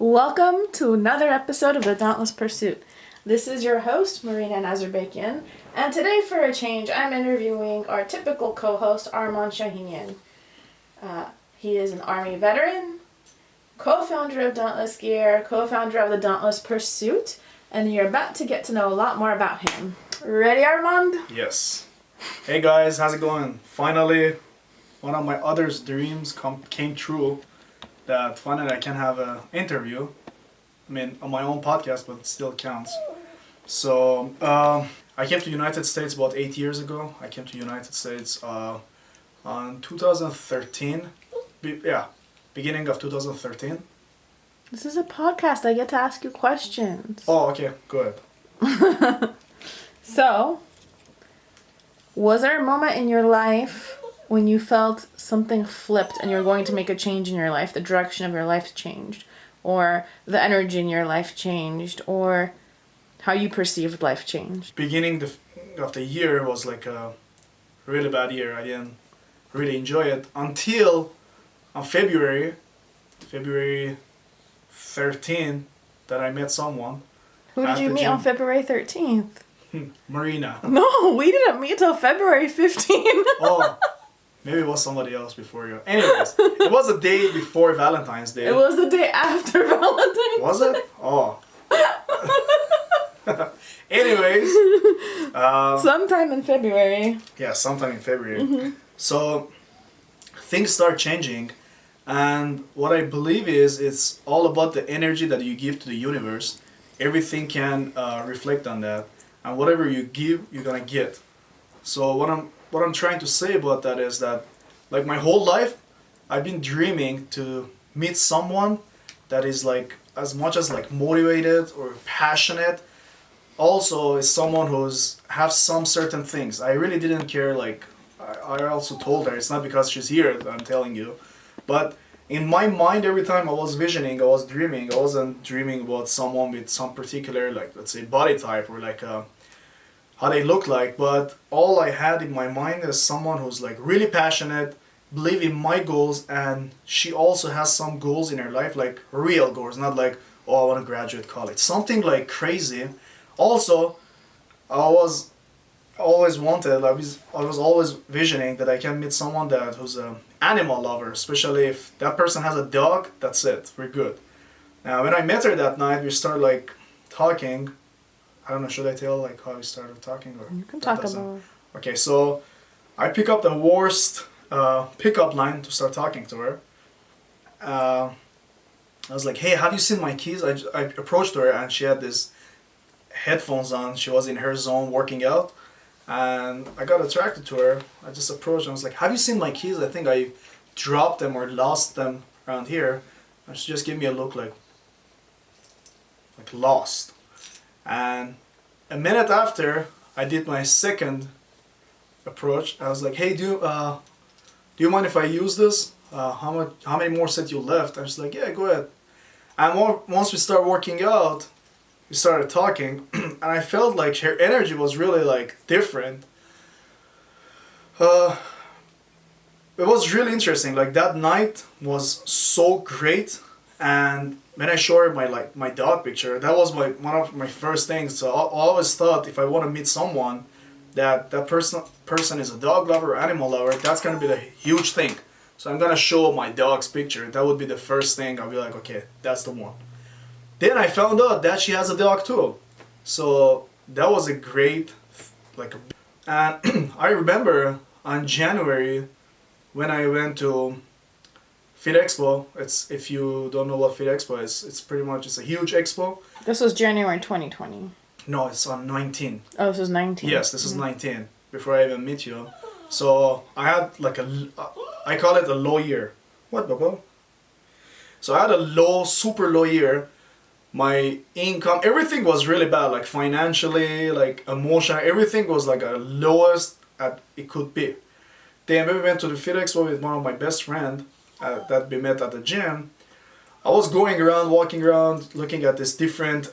Welcome to another episode of the Dauntless Pursuit. This is your host, Marina Nazarbakian, and today for a change, I'm interviewing our typical co-host, Armand Shahinian. He is an Army veteran, co-founder of Dauntless Gear, co-founder of the Dauntless Pursuit, and you're about to get to know a lot more about him. Ready, Armand? Yes. Hey guys, how's it going? Finally, one of my other dreams came true. That finally I can have an interview. I mean, on my own podcast, but it still counts. So, I came to United States about 8 years ago. I came to United States on 2013. Beginning of 2013. This is a podcast. I get to ask you questions. Oh, okay, good. So, was there a moment in your life when you felt something flipped and you're going to make a change in your life, the direction of your life changed, or the energy in your life changed, or how you perceived life changed? Beginning of the year was like a really bad year. I didn't really enjoy it until on February 13th that I met someone. Who did you meet on February 13th? Marina. No, we didn't meet till February 15th. Oh, maybe it was somebody else before you. Anyways, it was a day before Valentine's Day. It was the day after Valentine's. Was it? Oh. Anyways. Sometime in February. Yeah, sometime in February. Mm-hmm. So, things start changing. And what I believe is it's all about the energy that you give to the universe. Everything can reflect on that. And whatever you give, you're gonna get. So what I'm trying to say about that is that, like, my whole life, I've been dreaming to meet someone that is like as much as like motivated or passionate. Also, is someone who's have some certain things. I really didn't care. Like, I also told her it's not because she's here that I'm telling you, but in my mind, every time I was visioning, I was dreaming. I wasn't dreaming about someone with some particular, like, let's say, body type or like how they look like. But all I had in my mind is someone who's like really passionate, believe in my goals, and she also has some goals in her life, like real goals, not like, oh, I want to graduate college. Something like crazy. Also, I was always visioning that I can meet someone who's an animal lover, especially if that person has a dog. That's it, we're good. Now, when I met her that night, we started like talking. I don't know, should I tell like how we started talking? Or you can talk about. Okay, so I pick up the worst pickup line to start talking to her. I was like, hey, have you seen my keys? I approached her and she had this headphones on. She was in her zone working out. And I got attracted to her. I just approached and I was like, have you seen my keys? I think I dropped them or lost them around here. And she just gave me a look like lost. And a minute after I did my second approach, I was like, hey, do you mind if I use this? How many more sets you left? And she's like, yeah, go ahead. And once we started working out, we started talking, and I felt like her energy was really like different. It was really interesting. Like, that night was so great, and when I showed her my dog picture, that was one of my first things. So I always thought if I want to meet someone that person is a dog lover or animal lover, that's gonna be the huge thing. So I'm gonna show my dog's picture. That would be the first thing. I'll be like, okay, that's the one. Then I found out that she has a dog too. So that was a great, and I remember on January when I went to Fit Expo. If you don't know what Fit Expo is, it's a huge expo. This was January 2020. No, it's on 19. Oh, this is 19. Yes, this is 19, before I even meet you. So I had like I call it a low year. What, Baba? So I had a super low year. My income, everything was really bad, like financially, like emotionally, everything was like a lowest it could be. Then we went to the Fit Expo with one of my best friend that we met at the gym. I was going around, walking around, looking at this different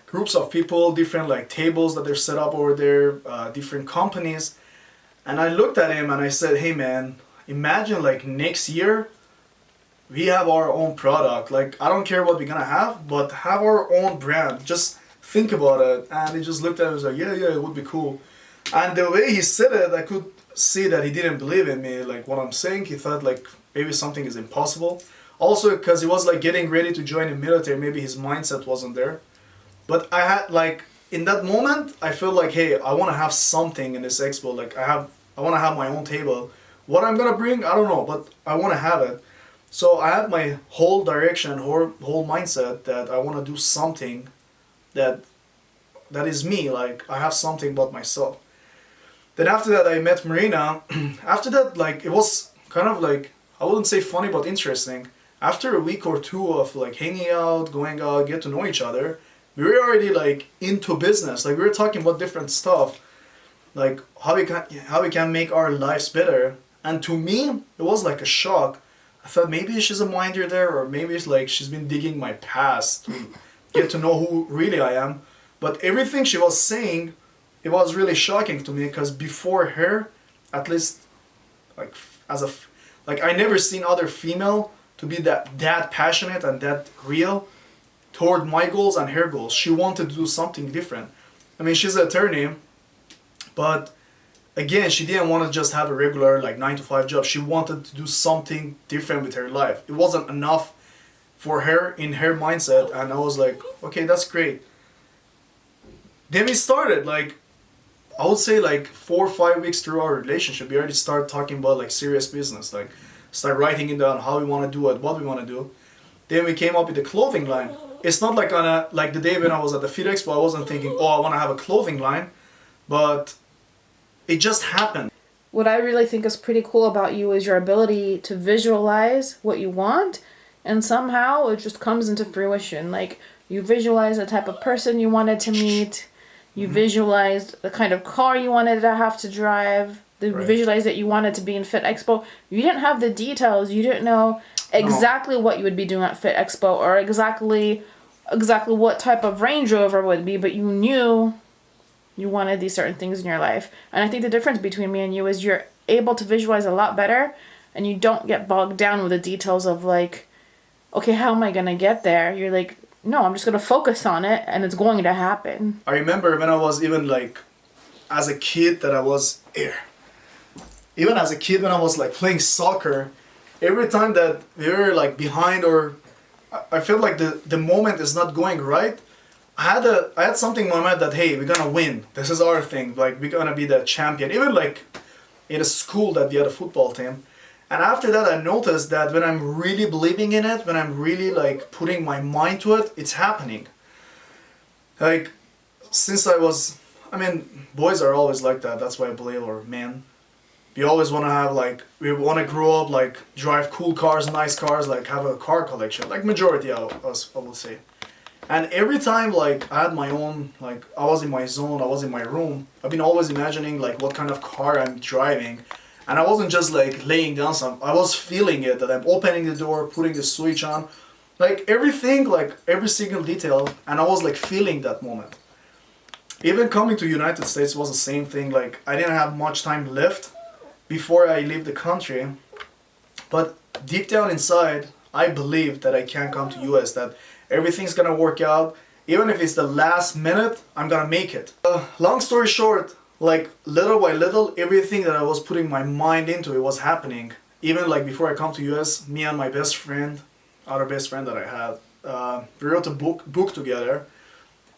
groups of people, different like tables that they're set up over there, different companies. And I looked at him and I said, hey man, imagine like next year we have our own product. Like, I don't care what we're gonna have, but have our own brand. Just think about it. And he just looked at me and was like, yeah, it would be cool. And the way he said it, I could see that he didn't believe in me, like what I'm saying. He thought like maybe something is impossible. Also, because he was like getting ready to join the military, maybe his mindset wasn't there. But I had like, in that moment, I felt like, hey, I want to have something in this expo. Like I want to have my own table. What I'm gonna bring, I don't know, but I want to have it. So I had my whole direction, whole mindset that I want to do something that is me. Like I have something about myself. Then after that, I met Marina. After that, like it was kind of like, I wouldn't say funny, but interesting. After a week or two of like hanging out, going out, get to know each other, we were already like into business. Like we were talking about different stuff, like how we can make our lives better. And to me, it was like a shock. I thought maybe she's a minder there, or maybe it's like she's been digging my past to get to know who really I am. But everything she was saying, it was really shocking to me, because before her, at least, like like I never seen other female to be that passionate and that real toward my goals and her goals. She wanted to do something different. I mean, she's an attorney, but again, she didn't want to just have a regular like 9 to 5 job. She wanted to do something different with her life. It wasn't enough for her in her mindset, and I was like, okay, that's great. Then we started, like, I would say like 4 or 5 weeks through our relationship, we already started talking about like serious business, like start writing it down, how we want to do it, what we want to do. Then we came up with the clothing line. It's not like like the day when I was at the Fit Expo, I wasn't thinking, oh, I want to have a clothing line, but it just happened. What I really think is pretty cool about you is your ability to visualize what you want, and somehow it just comes into fruition. Like, you visualize the type of person you wanted to meet, you visualized the kind of car you wanted to have to drive, visualized that you wanted to be in Fit Expo. You didn't have the details. You didn't know exactly what you would be doing at Fit Expo, or exactly what type of Range Rover would be, but you knew you wanted these certain things in your life. And I think the difference between me and you is you're able to visualize a lot better, and you don't get bogged down with the details of like, okay, how am I going to get there? You're like, no, I'm just going to focus on it, and it's going to happen. I remember when I was even like, as a kid that I was, even as a kid when I was like playing soccer, every time that we were like behind, or I felt like the moment is not going right, I had something in my mind that, hey, we're gonna win. This is our thing. Like, we're gonna be the champion. Even like in a school that we had a football team. And after that, I noticed that when I'm really believing in it, when I'm really like putting my mind to it, it's happening. Like, since I mean, boys are always like that. That's why I believe, or men. We always want to have like, we want to grow up, like drive cool cars, nice cars, like have a car collection. Like majority of us, I would say. And every time like I had my own, like I was in my zone, I was in my room, I've been always imagining like what kind of car I'm driving. And I wasn't just like laying down some, I was feeling it, that I'm opening the door, putting the switch on. Like everything, like every single detail, and I was like feeling that moment. Even coming to United States was the same thing. Like I didn't have much time left before I leave the country. But deep down inside, I believe that I can come to US, that everything's gonna work out. Even if it's the last minute, I'm gonna make it. Long story short, like little by little, everything that I was putting my mind into, it was happening. Even like before I come to US, me and my best friend, other best friend that I had, we wrote a book together.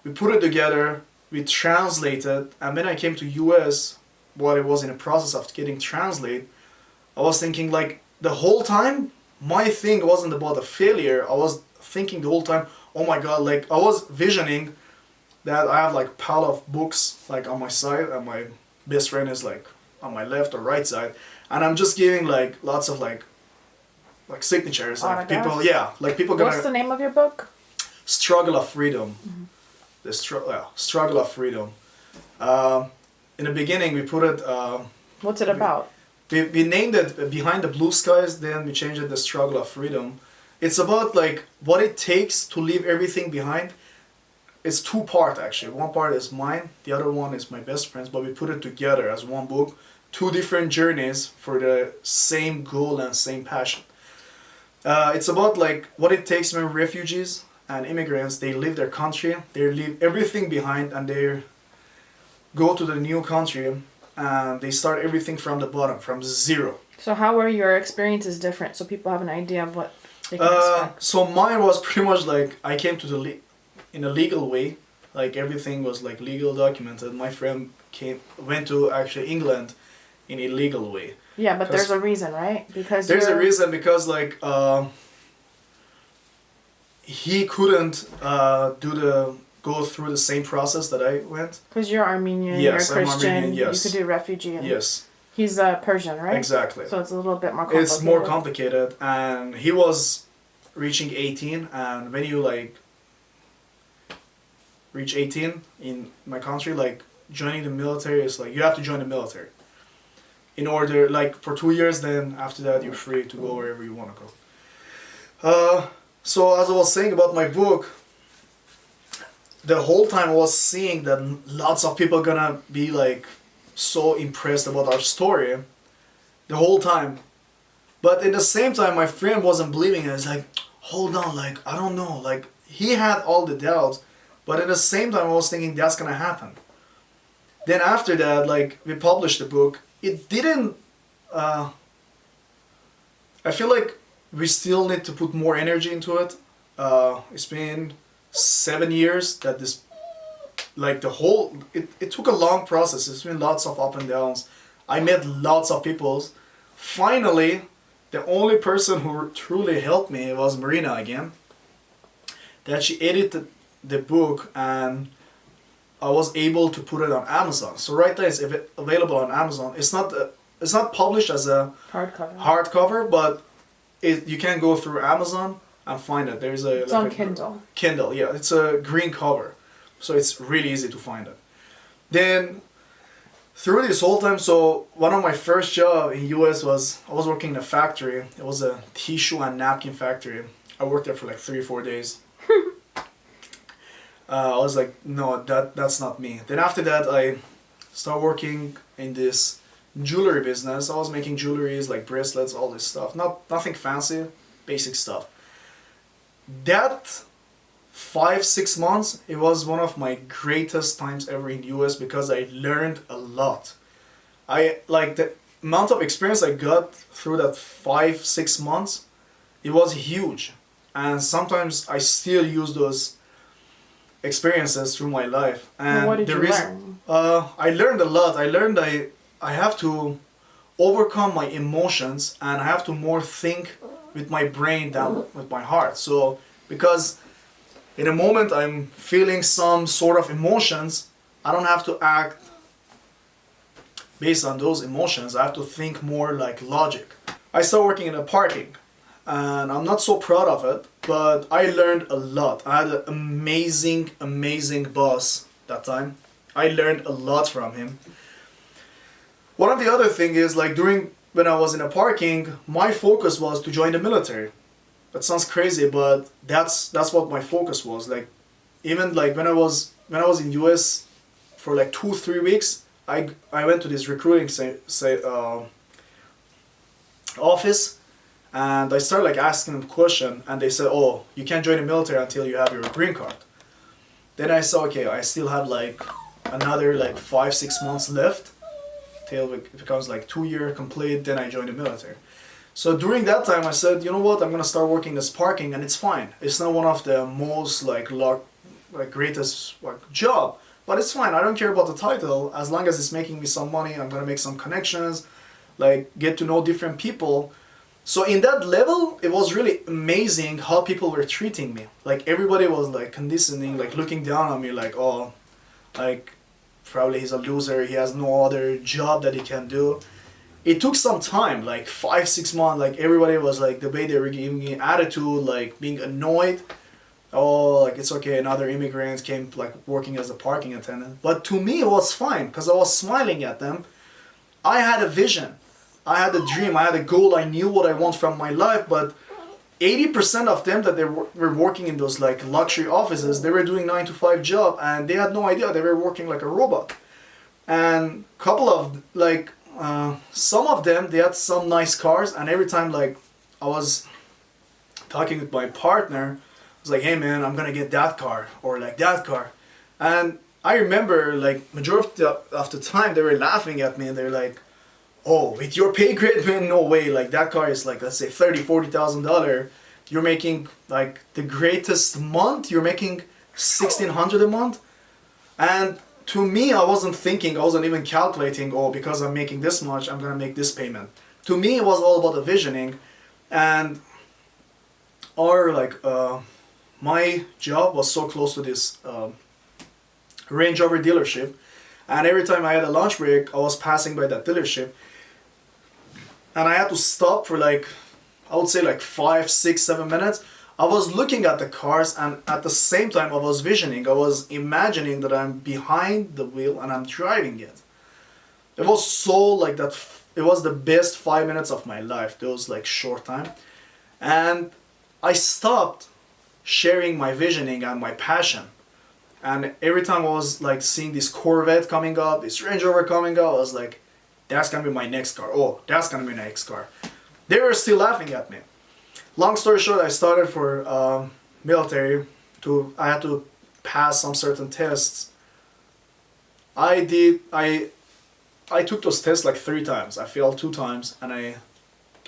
We put it together, we translated, and when I came to US, while it was in the process of getting translated, I was thinking like the whole time, my thing wasn't about a failure. I was thinking the whole time, oh my god, like I was visioning that I have like pile of books like on my side, and my best friend is like on my left or right side, and I'm just giving like lots of like signatures, like people, yeah, like people gonna. What's the name of your book? Struggle of Freedom. Mm-hmm. The Struggle of Freedom. In the beginning, we put it. What's it about? We named it Behind the Blue Skies. Then we changed it The Struggle of Freedom. It's about like what it takes to leave everything behind. It's 2 parts actually. One part is mine, the other one is my best friend's, but we put it together as one book. 2 different journeys for the same goal and same passion. It's about like what it takes when refugees and immigrants, they leave their country, they leave everything behind, and they go to the new country and they start everything from the bottom, from zero. So how were your experiences different, so people have an idea of what they can expect? So mine was pretty much like I came to the in a legal way, like everything was like legal documented. My friend went to actually England in a legal way. Yeah, but there's a reason, right? Because there's a reason, because like he couldn't go through the same process that I went. Because you're Armenian, yes, you're Christian, I'm Armenian, yes. You could do refugee. And yes. He's Persian, right? Exactly. So it's a little bit more complicated. It's more complicated, and he was reaching 18, and when you like reach 18 in my country, like joining the military is like you have to join the military in order, like for 2 years, then after that you're free to go wherever you want to go. So as I was saying about my book, the whole time I was seeing that lots of people gonna be like so impressed about our story the whole time. But at the same time, my friend wasn't believing it. It's like, hold on, like, I don't know. Like, he had all the doubts, but at the same time, I was thinking that's gonna happen. Then after that, like, we published the book. It didn't, I feel like we still need to put more energy into it. It's been 7 years that this, like the whole, it took a long process. It's been lots of up and downs. I met lots of people. Finally, the only person who truly helped me was Marina again. That she edited the book and I was able to put it on Amazon. So right now it's available on Amazon. It's not published as a hardcover, but you can go through Amazon and find it. There's a it's like on Kindle. Kindle, yeah. It's a green cover, so it's really easy to find it. Then through this whole time, so one of my first job in US was I was working in a factory. It was a tissue and napkin factory. I worked there for like 3 or 4 days. I was like, no, that's not me. Then after that, I started working in this jewelry business. I was making jewelries like bracelets, all this stuff. Nothing fancy, basic stuff. That 5-6 months, it was one of my greatest times ever in US because I learned a lot. I like the amount of experience I got through that 5-6 months. It was huge, and sometimes I still use those experiences through my life. And what did you learn? I learned a lot. I learned I have to overcome my emotions and I have to more think with my brain than with my heart. So because in a moment I'm feeling some sort of emotions, I don't have to act based on those emotions. I have to think more like logic. I started working in a parking and I'm not so proud of it, but I learned a lot. I had an amazing boss that time. I learned a lot from him. One of the other thing is like when I was in a parking, my focus was to join the military. That sounds crazy, but that's what my focus was. Like even like when I was in US for like 2-3 weeks, I went to this recruiting office. And I started like asking them a question, and they said, "Oh, you can't join the military until you have your green card." Then I saw, okay, I still have like another like 5-6 months left till it becomes like 2 year complete. Then I joined the military. So during that time, I said, you know what? I'm gonna start working this parking, and it's fine. It's not one of the most like greatest like job, but it's fine. I don't care about the title as long as it's making me some money. I'm gonna make some connections, like get to know different people. So in that level, it was really amazing how people were treating me. Like everybody was like condescending, like looking down on me like, oh, like probably he's a loser, he has no other job that he can do. It took some time, like 5-6 months, like everybody was like, the way they were giving me attitude, like being annoyed. Oh, like it's okay, another immigrant came like working as a parking attendant. But to me it was fine, because I was smiling at them. I had a vision. I had a dream, I had a goal, I knew what I want from my life, but 80% of them that they were working in those like luxury offices, they were doing 9-to-5 job and they had no idea they were working like a robot. And couple of like, some of them, they had some nice cars, and every time like I was talking with my partner. I was like, hey man, I'm gonna get that car or like that car. And I remember like majority of the time they were laughing at me and they're like, oh, with your pay grade, man, no way. Like that car is like, let's say $30,000-$40,000. You're making like the greatest month. You're making $1,600 a month. And to me, I wasn't even calculating, oh, because I'm making this much, I'm gonna make this payment. To me, it was all about the visioning. And my job was so close to this Range Rover dealership. And every time I had a lunch break, I was passing by that dealership. And I had to stop for like, I would say like 5, 6, 7 minutes. I was looking at the cars and at the same time I was visioning. I was imagining that I'm behind the wheel and I'm driving it. It was so like that, it was the best 5 minutes of my life, those like short time. And I stopped sharing my visioning and my passion. And every time I was like seeing this Corvette coming up, this Range Rover coming up, I was like, that's gonna be my next car. Oh, that's gonna be my next car. They were still laughing at me. Long story short, I started for military. I had to pass some certain tests. I took those tests like 3 times. I failed 2 times and I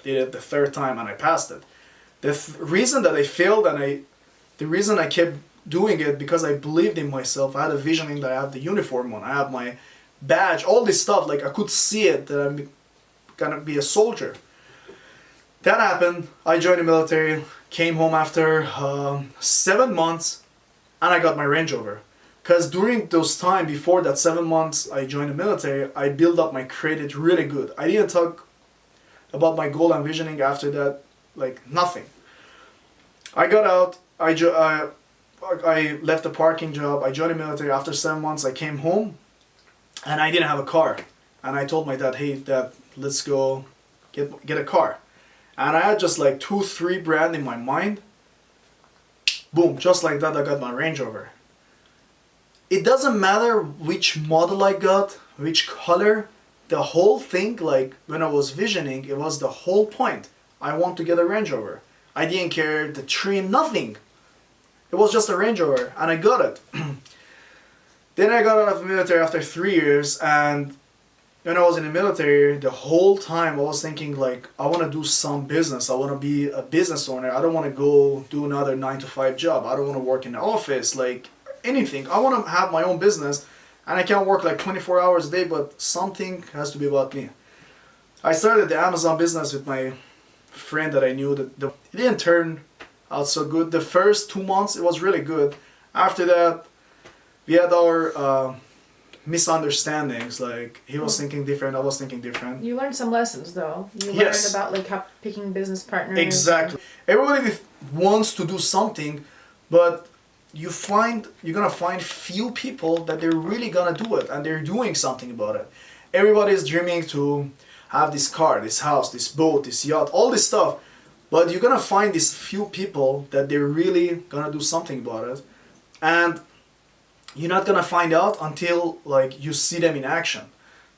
did it the 3rd time and I passed it. The reason that I failed and the reason I kept doing it because I believed in myself. I had a visioning that I have the uniform on. I have my badge, all this stuff. Like I could see it that I'm gonna be a soldier. That happened. I joined the military, came home after 7 months, and I got my Range Rover. Because during those time, before that 7 months I joined the military, I built up my credit really good. I didn't talk about my goal and visioning after that, like nothing. I got out, I left the parking job, I joined the military. After 7 months I came home, and I didn't have a car. And I told my dad, hey dad, let's go get a car. And I had just like 2, 3 brand in my mind. Boom, just like that I got my Range Rover. It doesn't matter which model I got, which color, the whole thing, like when I was visioning, it was the whole point. I want to get a Range Rover. I didn't care the trim, nothing. It was just a Range Rover and I got it. Then I got out of the military after 3 years, and when I was in the military, the whole time I was thinking like, I want to do some business. I want to be a business owner. I don't want to go do another 9-to-5 job. I don't want to work in the office, like anything. I want to have my own business, and I can't work like 24 hours a day, but something has to be about me. I started the Amazon business with my friend that I knew. It didn't turn out so good. The first 2 months it was really good. After that, we had our misunderstandings. Like he was thinking different, I was thinking different. You learned some lessons though. You Yes. learned about like how picking business partners. Exactly. Everybody wants to do something, but you're gonna find few people that they're really gonna do it and they're doing something about it. Everybody's dreaming to have this car, this house, this boat, this yacht, all this stuff. But you're gonna find these few people that they're really gonna do something about it. And you're not gonna find out until like you see them in action.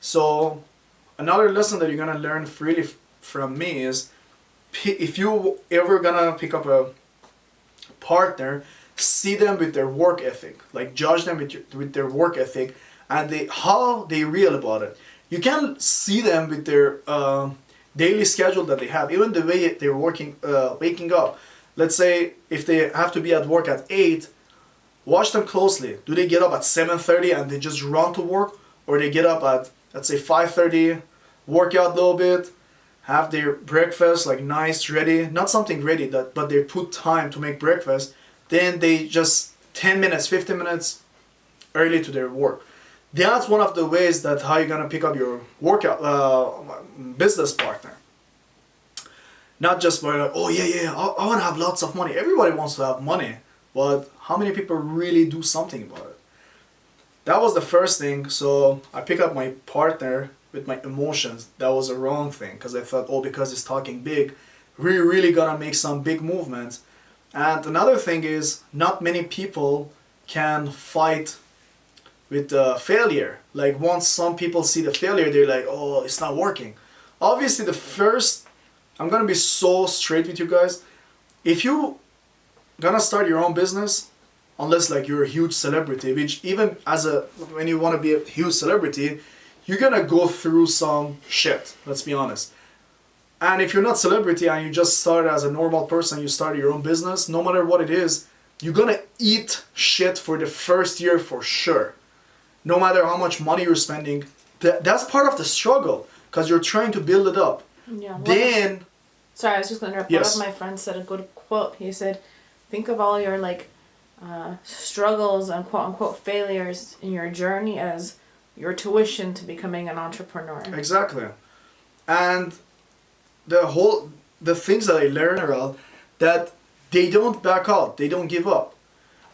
So another lesson that you're gonna learn freely from me is, if you ever gonna pick up a partner, see them with their work ethic. Like judge them with their work ethic and how they real about it. You can see them with their daily schedule that they have, even the way they're waking up. Let's say if they have to be at work at 8, watch them closely. Do they get up at 7:30 and they just run to work? Or they get up at, let's say 5:30, work out a little bit, have their breakfast like nice, ready, not something ready, but they put time to make breakfast, then they just 10 minutes, 15 minutes early to their work. That's one of the ways that how you're gonna pick up your workout business partner. Not just by like, oh yeah, I wanna have lots of money. Everybody wants to have money, but how many people really do something about it? That was the first thing. So I picked up my partner with my emotions. That was a wrong thing, because I thought, oh, because he's talking big, we're really gonna make some big movements. And another thing is, not many people can fight with failure. Like once some people see the failure, they're like, oh, it's not working. Obviously I'm gonna be so straight with you guys. if you gonna start your own business, unless like you're a huge celebrity, which even as a when you want to be a huge celebrity, you're gonna go through some shit. Let's be honest. And if you're not celebrity and you just start as a normal person, you start your own business, no matter what it is, you're gonna eat shit for the first year for sure. No matter how much money you're spending, that's part of the struggle because you're trying to build it up. Yeah. Then, sorry, I was just going to interrupt. yes. One of my friends said a good quote. He said, think of all your like struggles and quote unquote failures in your journey as your tuition to becoming an entrepreneur. Exactly. And the things that I learn are that they don't back out, they don't give up.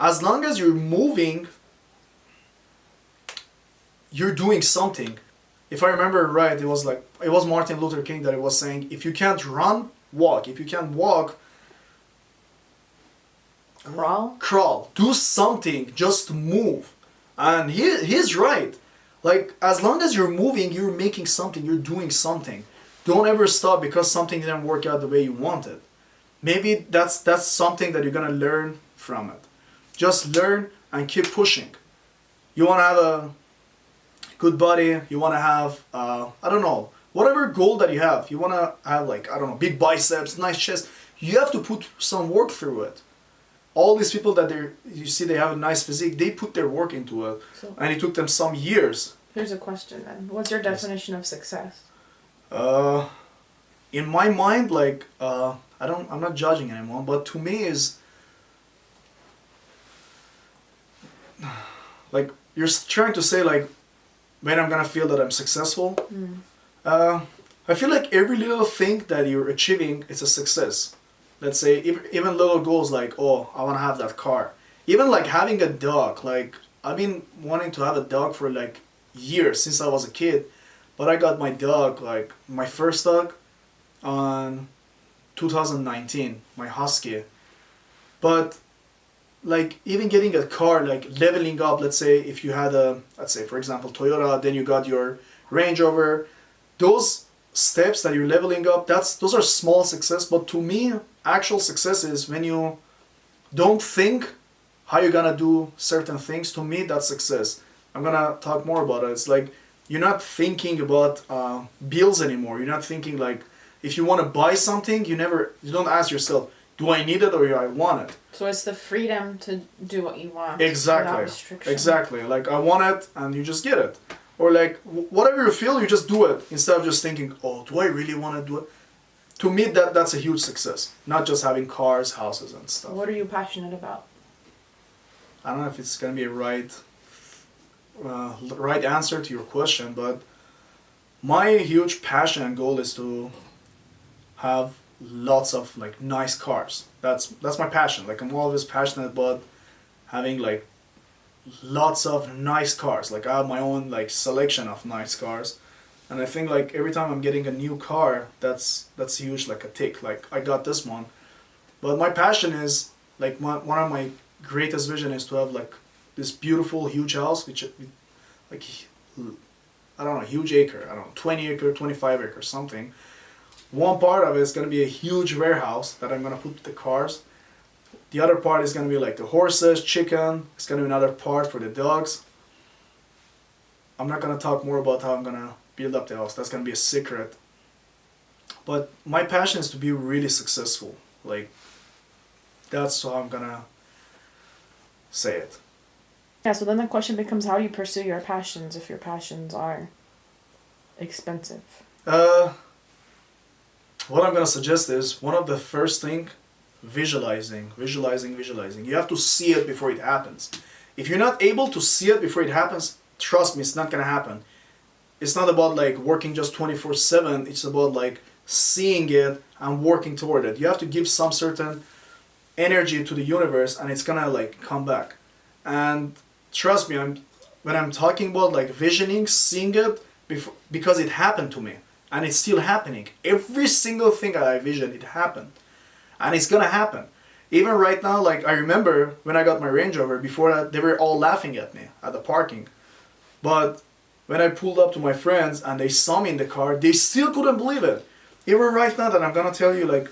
As long as you're moving, you're doing something. If I remember right, it was Martin Luther King that was saying, if you can't run, walk. If you can't walk, crawl. Do something, just move. And he's right. Like, as long as you're moving, you're making something, you're doing something. Don't ever stop because something didn't work out the way you wanted. Maybe that's something that you're gonna learn from it. Just learn and keep pushing. You wanna have a good body, you wanna have, I don't know, whatever goal that you have. You wanna have like, I don't know, big biceps, nice chest. You have to put some work through it. All these people that you see they have a nice physique, they put their work into it. And it took them some years. Here's a question then. What's your definition of success? In my mind, like, I'm not judging anyone, but to me is, like, you're trying to say, like, when I'm gonna feel that I'm successful. I feel like every little thing that you're achieving is a success. Let's say even little goals like, oh, I want to have that car. Even like having a dog. Like, I've been wanting to have a dog for like years since I was a kid. But I got my dog, like my first dog, on 2019, my husky. But like even getting a car, like leveling up, let's say if you had let's say for example Toyota, then you got your Range Rover, those steps that you're leveling up, those are small success. But to me, actual success is when you don't think how you're gonna do certain things. To me, that's success. I'm gonna talk more about it. It's like you're not thinking about bills anymore. You're not thinking like, if you want to buy something, you don't ask yourself, do I need it or do I want it? So it's the freedom to do what you want. Exactly. Without restriction. Exactly. Like, I want it and you just get it. Or like, whatever you feel, you just do it. Instead of just thinking, oh, do I really want to do it? To me, that's a huge success. Not just having cars, houses and stuff. What are you passionate about? I don't know if it's going to be a right answer to your question, but my huge passion and goal is to have lots of like nice cars. That's my passion. Like, I'm always passionate about having like lots of nice cars. Like, I have my own like selection of nice cars, and I think like every time I'm getting a new car, that's huge, like a tick. Like, I got this one. But my passion is like one of my greatest vision is to have like this beautiful huge house, which like, I don't know, huge acre, I don't know, 20 acre, 25 acre, something. One part of it is going to be a huge warehouse that I'm going to put the cars. The other part is going to be like the horses, chicken. It's going to be another part for the dogs. I'm not going to talk more about how I'm going to build up the house. That's going to be a secret. But my passion is to be really successful. Like, that's how I'm going to say it. Yeah, so then the question becomes, how do you pursue your passions if your passions are expensive? What I'm going to suggest is, one of the first thing, visualizing. You have to see it before it happens. If you're not able to see it before it happens, trust me, it's not going to happen. It's not about like working just 24/7. It's about like seeing it and working toward it. You have to give some certain energy to the universe and it's going to like come back. And trust me, when I'm talking about like visioning, seeing it because it happened to me. And it's still happening. Every single thing that I visioned, it happened. And it's gonna happen. Even right now, like, I remember when I got my Range Rover, before that, they were all laughing at me at the parking. But when I pulled up to my friends and they saw me in the car, they still couldn't believe it. Even right now that I'm gonna tell you, like,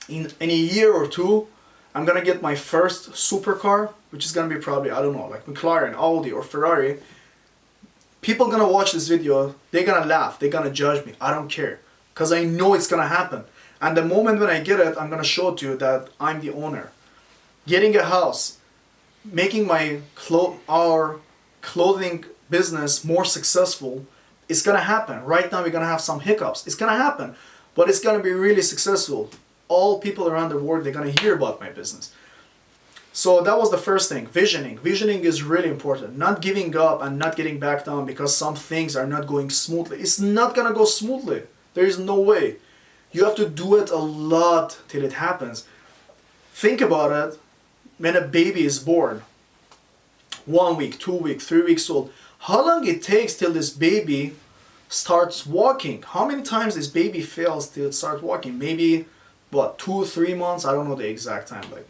in a year or two, I'm gonna get my first supercar, which is gonna be probably, I don't know, like McLaren, Audi, or Ferrari. People gonna watch this video, they're gonna laugh, they're gonna judge me. I don't care, because I know it's gonna happen. And the moment when I get it, I'm gonna show to you that I'm the owner. Getting a house, making our clothing business more successful, it's gonna happen. Right now we're gonna have some hiccups. It's gonna happen, but it's gonna be really successful. All people around the world, they're gonna hear about my business. So that was the first thing, visioning. Visioning is really important. Not giving up and not getting back down because some things are not going smoothly. It's not gonna go smoothly. There is no way. You have to do it a lot till it happens. Think about it. When a baby is born, 1 week, 2 weeks, 3 weeks old, how long it takes till this baby starts walking? How many times this baby fails till it starts walking? Maybe, what, 2-3 months? I don't know the exact time. Like,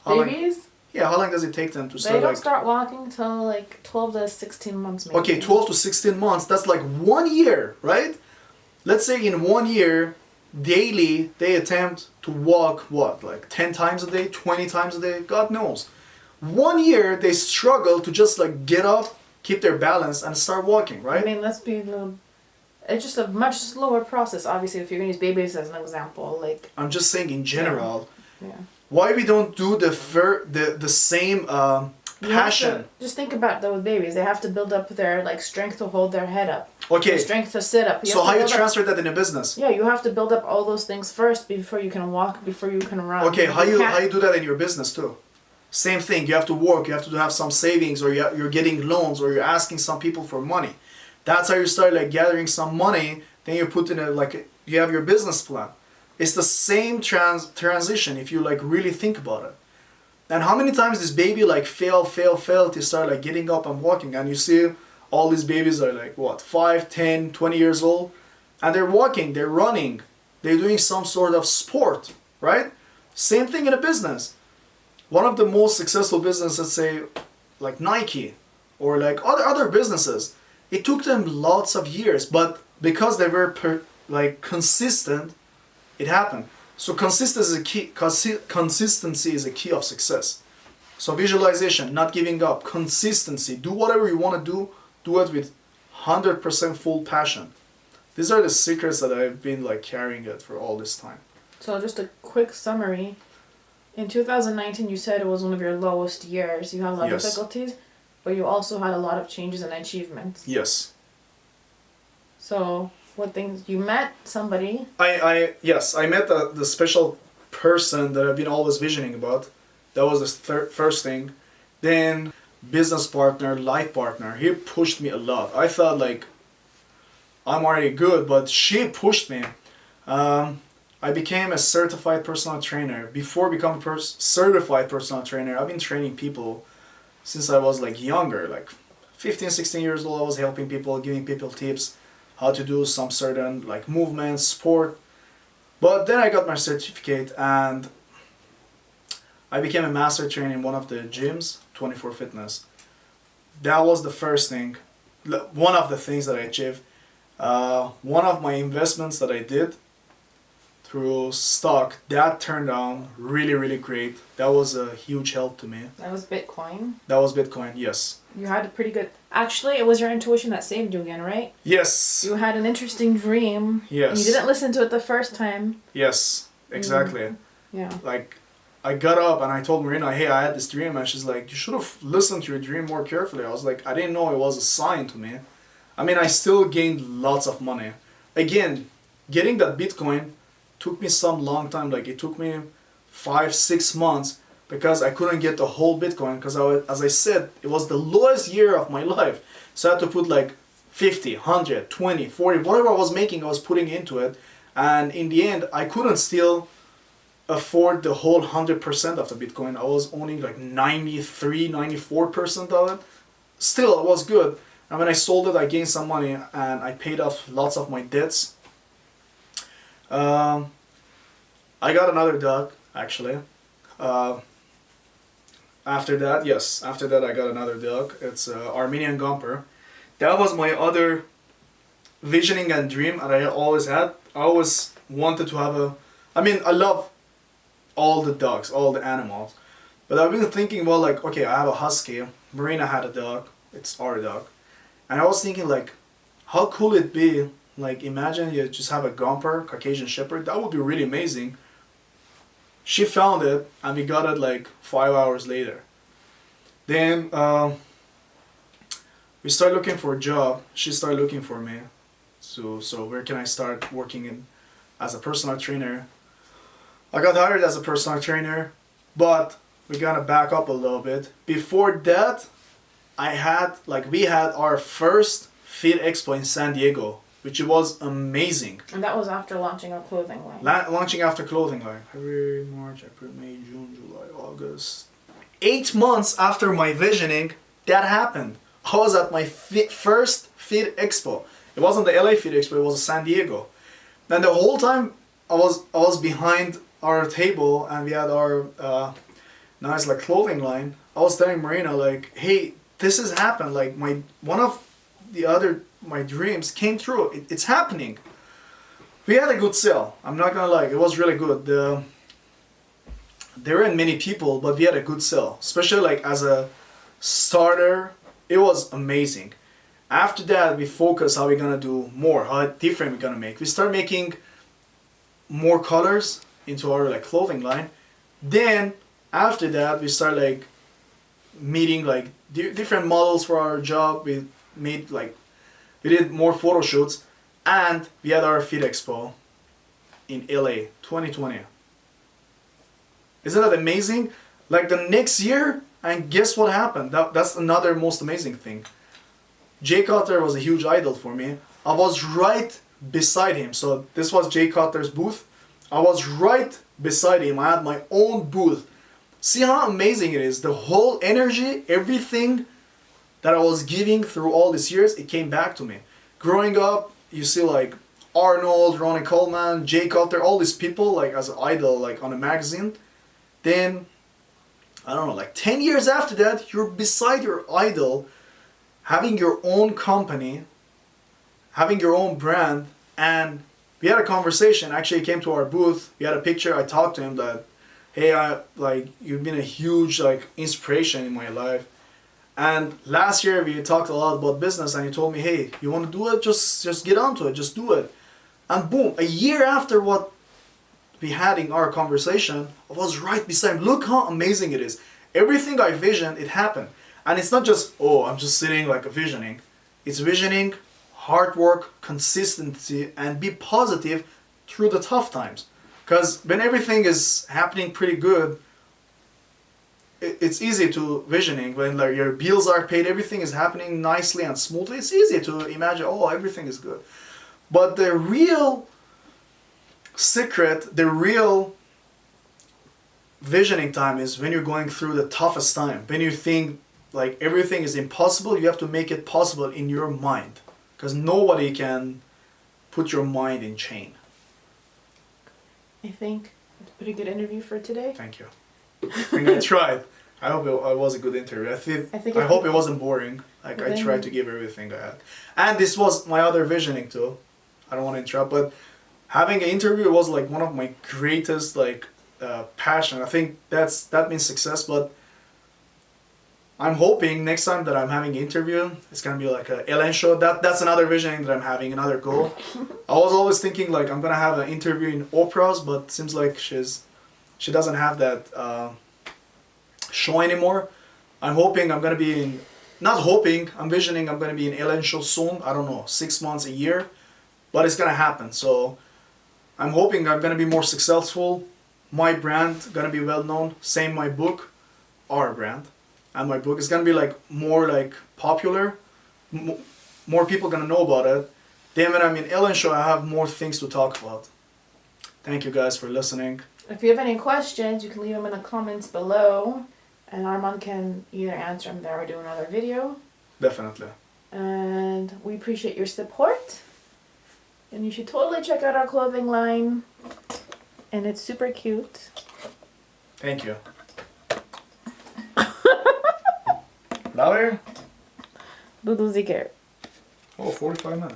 Babies? How long does it take them to start? They don't start walking till like 12 to 16 months maybe. Okay, 12 to 16 months. That's like 1 year, right? Let's say in 1 year, daily, they attempt to walk, what, like 10 times a day, 20 times a day? God knows. 1 year, they struggle to just like get up, keep their balance, and start walking, right? I mean, let's be a little... It's just a much slower process, obviously, if you're going to use babies as an example. Like, I'm just saying in general, yeah. why we don't do the same passion. Just think about that with babies. They have to build up their like strength to hold their head up. Okay. Their strength to sit up. So how you transfer that in a business? Yeah, you have to build up all those things first before you can walk, before you can run. Okay, how you do that in your business too? Same thing. You have to work. You have to have some savings, or you're getting loans, or you're asking some people for money. That's how you start like gathering some money. Then you put in you have your business plan. It's the same transition if you like really think about it. And how many times this baby like fail to start like getting up and walking, and you see all these babies are like what, 5, 10, 20 years old, and they're walking, they're running, they're doing some sort of sport, right? Same thing in a business. One of the most successful businesses, let's say like Nike or like other businesses, it took them lots of years, but because they were consistent, it happened. So consistency is a key of success. So visualization, not giving up, consistency, do whatever you want to do it with 100% full passion. These are the secrets that I've been like carrying it for all this time. So just a quick summary. In 2019, you said it was one of your lowest years. You had a lot of difficulties, but you also had a lot of changes and achievements. Yes. So what things you met somebody? I met the special person that I've been always visioning about. That was the first thing. Then business partner, life partner. He pushed me a lot. I felt like I'm already good, but she pushed me. I became a certified personal trainer. Before becoming a certified personal trainer, I've been training people since I was like younger, like 15, 16 years old. I was helping people, giving people tips how to do some certain like movements, sport. But then I got my certificate and I became a master trainer in one of the gyms, 24 Fitness. That was the first thing, one of the things that I achieved. One of my investments that I did through stock, that turned out really, really great. That was a huge help to me. That was Bitcoin? That was Bitcoin, yes. You had a pretty good... Actually, it was your intuition that saved you again, right? Yes. You had an interesting dream. Yes. And you didn't listen to it the first time. Yes, exactly. Yeah. Like, I got up and I told Marina, hey, I had this dream. And she's like, you should have listened to your dream more carefully. I was like, I didn't know it was a sign to me. I mean, I still gained lots of money. Again, getting that Bitcoin took me some long time. Like, it took me 5-6 months because I couldn't get the whole Bitcoin because, as I said, it was the lowest year of my life. So I had to put like 50, 100, 20, 40, whatever I was making, I was putting into it. And in the end, I couldn't still afford the whole 100% of the Bitcoin. I was owning like 93, 94% of it. Still, it was good. And when I sold it, I gained some money and I paid off lots of my debts. I got another dog, actually. After that, I got another dog. It's Armenian Gumper. That was my other visioning and dream that I always had. I always wanted to have I love all the dogs, all the animals. But I've been thinking, well, like, okay, I have a husky. Marina had a dog. It's our dog. And I was thinking, like, how cool it'd be, like, imagine you just have a Gomper, Caucasian Shepherd. That would be really amazing. She found it, and we got it, like, 5 hours later. Then, we started looking for a job. She started looking for me. So where can I start working in as a personal trainer? I got hired as a personal trainer, but we're gonna back up a little bit. Before that, we had our first Fit Expo in San Diego, which was amazing. And that was after launching our clothing line. Launching after clothing line. February, March, April, May, June, July, August. 8 months after my visioning, that happened. I was at my first Fit Expo. It wasn't the LA Fit Expo, it was San Diego. And the whole time I was behind our table and we had our nice like clothing line. I was telling Marina like, hey, this has happened. Like one of my dreams came true. It's happening. We had a good sale. I'm not gonna lie, it was really good. There weren't many people, but we had a good sale. Especially like as a starter, it was amazing. After that, we focused how we're gonna do more, how different we're gonna make. We start making more colors into our like clothing line. Then after that, we start like meeting like different models for our job. We did more photo shoots, and we had our Fit Expo in LA 2020. Isn't that amazing? Like the next year, and guess what happened? That's another most amazing thing. Jay Cutler was a huge idol for me. I was right beside him. So this was Jay Cutler's booth. I was right beside him. I had my own booth. See how amazing it is? The whole energy, everything that I was giving through all these years, it came back to me. Growing up, you see like Arnold, Ronnie Coleman, Jay Cutler, all these people like as an idol like on a magazine. Then, I don't know, like 10 years after that, you're beside your idol, having your own company, having your own brand, and we had a conversation. Actually, he came to our booth. We had a picture. I talked to him that, hey, you've been a huge like inspiration in my life. And last year we talked a lot about business, and he told me, hey, you want to do it? Just get onto it. Just do it. And boom, a year after what we had in our conversation, I was right beside him. Look how amazing it is. Everything I visioned, it happened. And it's not just, oh, I'm just sitting like a visioning. It's visioning, hard work, consistency, and be positive through the tough times. Because when everything is happening pretty good, it's easy to visioning. When like your bills are paid, everything is happening nicely and smoothly, it's easy to imagine, oh, everything is good. But the real secret, the real visioning time is when you're going through the toughest time. When you think like everything is impossible, you have to make it possible in your mind. Because nobody can put your mind in chain. I think it's a pretty good interview for today. Thank you. I think I tried. I hope it was a good interview. I hope it wasn't boring. Like I tried to give everything I had. And this was my other visioning too. I don't want to interrupt, but having an interview was like one of my greatest like passion. I think that means success, but I'm hoping next time that I'm having an interview, it's gonna be like a Ellen show. That's another visioning that I'm having, another goal. I was always thinking like I'm gonna have an interview in Oprah's, but it seems like she doesn't have that show anymore. I'm hoping I'm gonna be in, not hoping, I'm visioning I'm gonna be in Ellen show soon. I don't know, 6 months, a year, but it's gonna happen. So I'm hoping I'm gonna be more successful. My brand gonna be well known. Same my book, our brand. And my book is gonna be like more like popular, more people gonna know about it. Then when I'm in Ellen show, I have more things to talk about. Thank you guys for listening. If you have any questions, you can leave them in the comments below, and Armand can either answer them there or do another video. Definitely. And we appreciate your support. And you should totally check out our clothing line. And it's super cute. Thank you. Louder? Dauntless Gear. Oh, 45 minutes.